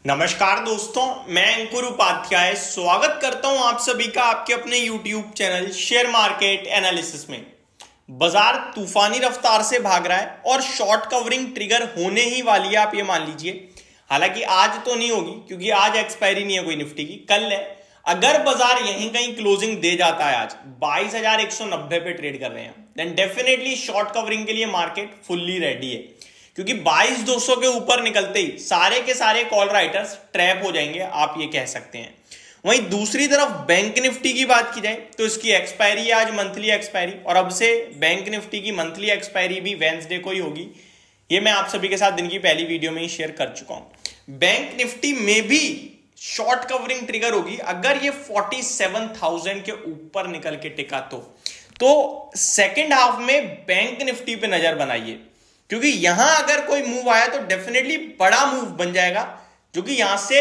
नमस्कार दोस्तों, मैं अंकुर उपाध्याय स्वागत करता हूं आप सभी का आपके अपने YouTube channel share market analysis में। बाजार तूफानी रफ्तार से भाग रहा है और शॉर्ट कवरिंग ट्रिगर होने ही वाली है, आप ये मान लीजिए। हालांकि आज तो नहीं होगी क्योंकि आज एक्सपायरी नहीं है कोई निफ्टी की, कल है। अगर बाजार यहीं कहीं क्लोजिंग दे जाता है, आज 22,190 पे ट्रेड कर रहे हैं, देन डेफिनेटली शॉर्ट कवरिंग के लिए मार्केट फुल्ली रेडी है, क्योंकि 22,200 के ऊपर निकलते ही सारे के सारे कॉल राइटर्स ट्रैप हो जाएंगे, आप ये कह सकते हैं। वहीं दूसरी तरफ बैंक निफ्टी की बात की जाए तो इसकी एक्सपायरी है आज, मंथली एक्सपायरी, और अब से बैंक निफ्टी की मंथली एक्सपायरी भी वेंसडे को ही होगी। ये मैं आप सभी के साथ दिन की पहली वीडियो में ही शेयर कर चुका हूं। बैंक निफ्टी में भी शॉर्ट कवरिंग ट्रिगर होगी अगर ये 47,000 के ऊपर निकल के टिका तो सेकेंड हाफ में बैंक निफ्टी पे नजर बनाइए, क्योंकि यहां अगर कोई मूव आया तो डेफिनेटली बड़ा मूव बन जाएगा, जो कि यहां से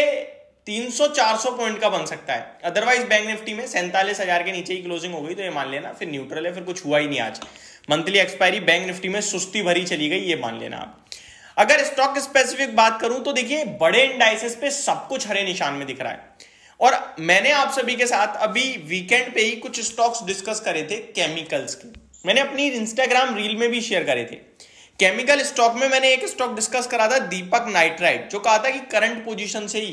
300-400 पॉइंट का बन सकता है। अदरवाइज बैंक निफ्टी में 47,000 के नीचे ही क्लोजिंग हो गई तो ये मान लेना फिर न्यूट्रल है, फिर कुछ हुआ ही नहीं। आज मंथली एक्सपायरी बैंक निफ्टी में सुस्ती भरी चली गई, ये मान लेना आप। अगर स्टॉक स्पेसिफिक बात करूं तो देखिए, बड़े इंडाइसेस पे सब कुछ हरे निशान में दिख रहा है, और मैंने आप सभी के साथ अभी वीकेंड पे ही कुछ स्टॉक्स डिस्कस करे थे केमिकल्स के। मैंने अपनी इंस्टाग्राम रील में भी शेयर करे थे। केमिकल स्टॉक में मैंने एक स्टॉक डिस्कस करा था, दीपक नाइट्राइट, जो कहा था कि करंट पोजीशन से ही,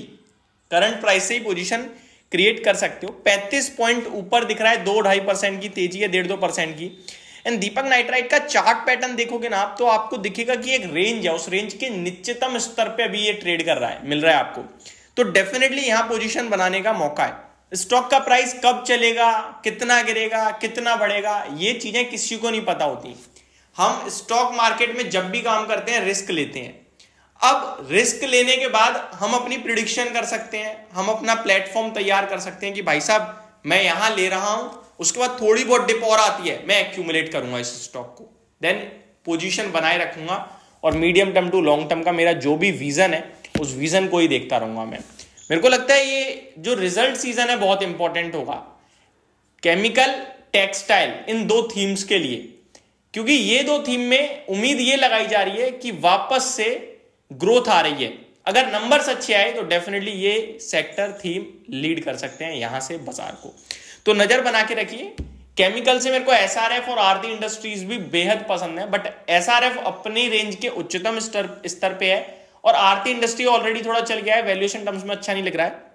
करंट प्राइस से ही पोजीशन क्रिएट कर सकते हो। 35 पॉइंट ऊपर दिख रहा है, 2-2.5% की तेजी है, 1.5-2% की। एंड दीपक नाइट्राइट का चार्ट पैटर्न देखोगे ना आप, तो आपको दिखेगा कि एक रेंज है, उस रेंज के निश्चितम स्तर पे अभी ये ट्रेड कर रहा है, मिल रहा है आपको। तो डेफिनेटली यहां पोजीशन बनाने का मौका है। स्टॉक का प्राइस कब चलेगा, कितना गिरेगा, कितना बढ़ेगा, ये चीजें किसी को नहीं पता होती। हम स्टॉक मार्केट में जब भी काम करते हैं रिस्क लेते हैं। अब रिस्क लेने के बाद हम अपनी प्रिडिक्शन कर सकते हैं, हम अपना प्लेटफॉर्म तैयार कर सकते हैं कि भाई साहब मैं यहां ले रहा हूं, उसके बाद थोड़ी बहुत डिप और आती है, मैं एक्यूमुलेट करूंगा इस स्टॉक को, देन पोजीशन बनाए रखूंगा, और medium term to long term का मेरा जो भी विजन है उस विजन को ही देखता रहूंगा मैं। मेरे को लगता है ये जो रिजल्ट सीजन है बहुत इंपॉर्टेंट होगा केमिकल, टेक्सटाइल, इन दो थीम्स के लिए, क्योंकि ये दो थीम में उम्मीद ये लगाई जा रही है कि वापस से ग्रोथ आ रही है। अगर नंबर्स अच्छे आए तो डेफिनेटली ये सेक्टर थीम लीड कर सकते हैं यहां से बाजार को, तो नजर बना के रखिए। केमिकल से मेरे को एसआरएफ और आरती इंडस्ट्रीज भी बेहद पसंद है, बट एसआरएफ अपनी रेंज के उच्चतम स्तर पे है, और आरती इंडस्ट्री ऑलरेडी थोड़ा चल गया है, वैल्यूएशन टर्म्स में अच्छा नहीं लग रहा है,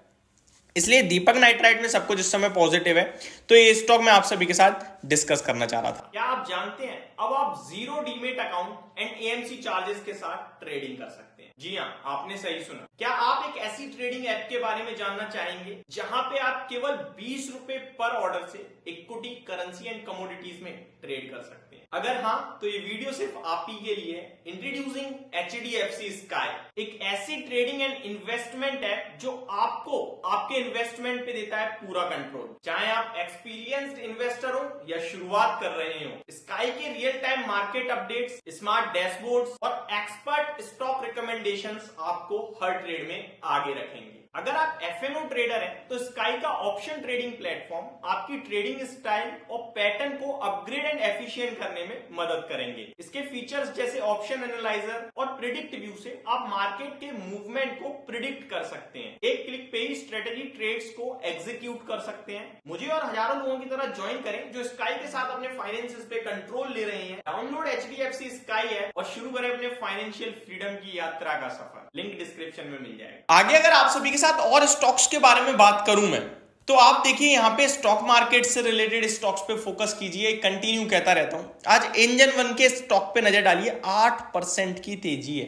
इसलिए दीपक नाइट्राइट में सब कुछ इस समय पॉजिटिव है। तो ये स्टॉक मैं आप सभी के साथ डिस्कस करना चाह रहा था। क्या आप जानते हैं अब आप zero demat account and AMC charges के साथ ट्रेडिंग कर सकते हैं? जी हाँ, आपने सही सुना। क्या आप एक ऐसी ट्रेडिंग ऐप के बारे में जानना चाहेंगे जहां पे आप केवल 20 रुपए पर ऑर्डर से इक्विटी, करेंसी एंड कमोडिटीज में ट्रेड कर सकते हैं? अगर हाँ, तो ये वीडियो सिर्फ आप ही के लिए। इंट्रोड्यूसिंग एचडीएफसी स्काई, एक ऐसी ट्रेडिंग एंड इन्वेस्टमेंट ऐप जो आपको आपके इन्वेस्टमेंट पे देता है पूरा कंट्रोल। चाहे आप एक्सपीरियंस्ड इन्वेस्टर हो या शुरुआत कर रहे हो, स्काई के real time market updates, smart dashboards और एक्सपर्ट स्टॉक रिकमेंडेशंस आपको हर ट्रेड में आगे रखेंगे। अगर आप एफएनओ ट्रेडर हैं तो स्काई का ऑप्शन ट्रेडिंग प्लेटफॉर्म आपकी ट्रेडिंग स्टाइल और पैटर्न को अपग्रेड एंड एफिशिएंट करने में मदद करेंगे। इसके फीचर्स जैसे ऑप्शन एनालाइजर और प्रिडिक्ट व्यू से आप मार्केट के मूवमेंट को प्रिडिक्ट कर सकते हैं। एक क्लिक पे ही स्ट्रेटेजी ट्रेड्स को एग्जीक्यूट कर सकते हैं। मुझे और हजारों लोगों की तरह ज्वाइन करें जो स्काई के साथ अपने फाइनेंसेस पे कंट्रोल ले रहे हैं। डाउनलोड एचडीएफसी स्काई ऐप और शुरू करें अपने फाइनेंशियल फ्रीडम की यात्रा का सफर। लिंक डिस्क्रिप्शन में मिल जाएगा। आगे अगर आप सभी के साथ और स्टॉक्स के बारे में बात करूं मैं, तो आप देखिए यहां पे स्टॉक मार्केट से रिलेटेड स्टॉक्स पे फोकस कीजिए, कंटिन्यू कहता रहता हूं। आज इंजन वन के स्टॉक पे नजर डालिए, 8% की तेजी है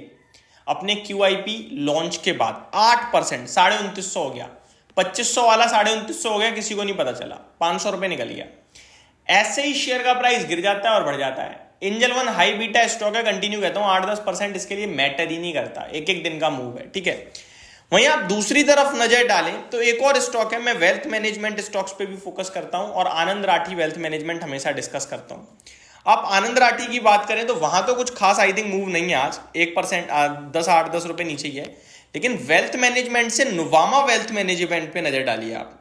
अपने क्यूआईपी लॉन्च के बाद। 8%, 2950 हो गया, 2500 वाला 2950 हो गया, किसी को नहीं पता चला, 500 रुपए निकल गया। ऐसे ही शेयर का प्राइस गिर जाता है और बढ़ जाता है। Engine one high beta stock है, कंटिन्यू कहता हूं, 8-10% इसके लिए मैटर ही नहीं करता, एक एक दिन का मूव है, ठीक है। वहीं आप दूसरी तरफ नजर डालें तो एक और स्टॉक है, मैं वेल्थ मैनेजमेंट स्टॉक्स पे भी फोकस करता हूं और आनंद राठी वेल्थ मैनेजमेंट हमेशा डिस्कस करता हूं। आप आनंद राठी की बात करें तो वहां तो कुछ खास आई थिंक मूव नहीं है आज, 1% 8-10 रुपए नीचे ही है। लेकिन वेल्थ मैनेजमेंट से नुवामा वेल्थ मैनेजमेंट पे नजर डालिए आप।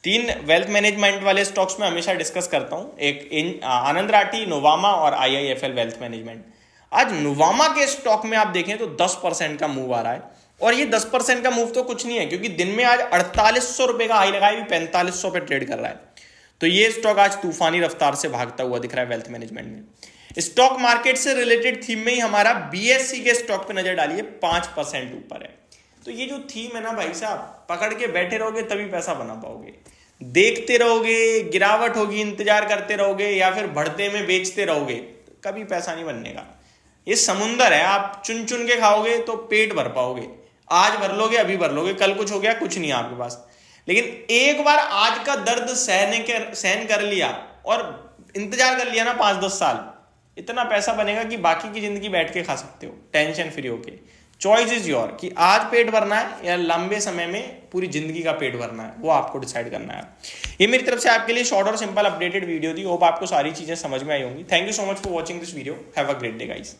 3 वेल्थ मैनेजमेंट वाले स्टॉक्स में हमेशा डिस्कस करता हूं, एक आनंद राठी, नुवामा और आईआईएफएल वेल्थ मैनेजमेंट। आज नुवामा के स्टॉक में आप देखें तो 10% का मूव आ रहा है, और ये 10% का मूव तो कुछ नहीं है, क्योंकि दिन में आज 4800 रुपए का हाई लगाया, 4500 पे ट्रेड कर रहा है। तो ये स्टॉक आज तूफानी रफ्तार से भागता हुआ दिख रहा है वेल्थ मैनेजमेंट में। स्टॉक मार्केट से रिलेटेड थीम में ही हमारा बीएससी के स्टॉक पे नजर डालिए, 5% ऊपर है। तो ये जो थीम है ना भाई साहब, पकड़ के बैठे रहोगे तभी पैसा बना पाओगे। देखते रहोगे, गिरावट होगी, इंतजार करते रहोगे, या फिर बढ़ते में बेचते रहोगे, कभी पैसा नहीं बनने का। ये समुंदर है, आप चुन चुन के खाओगे तो पेट भर पाओगे। आज भर लोगे, अभी भर लोगे, कल कुछ हो गया, कुछ नहीं आपके पास। लेकिन एक बार आज का दर्द सहन कर लिया और इंतजार कर लिया ना 5-10 साल, इतना पैसा बनेगा कि बाकी की जिंदगी बैठ के खा सकते हो टेंशन फ्री होके। चॉइस इज योर कि आज पेट भरना है या लंबे समय में पूरी जिंदगी का पेट भरना है, वो आपको डिसाइड करना है। ये मेरी तरफ से आपके लिए शॉर्ट और सिंपल अपडेटेड वीडियो थी। होप आपको सारी चीजें समझ में आई होंगी। Thank you so much for watching this video. Have a great day guys.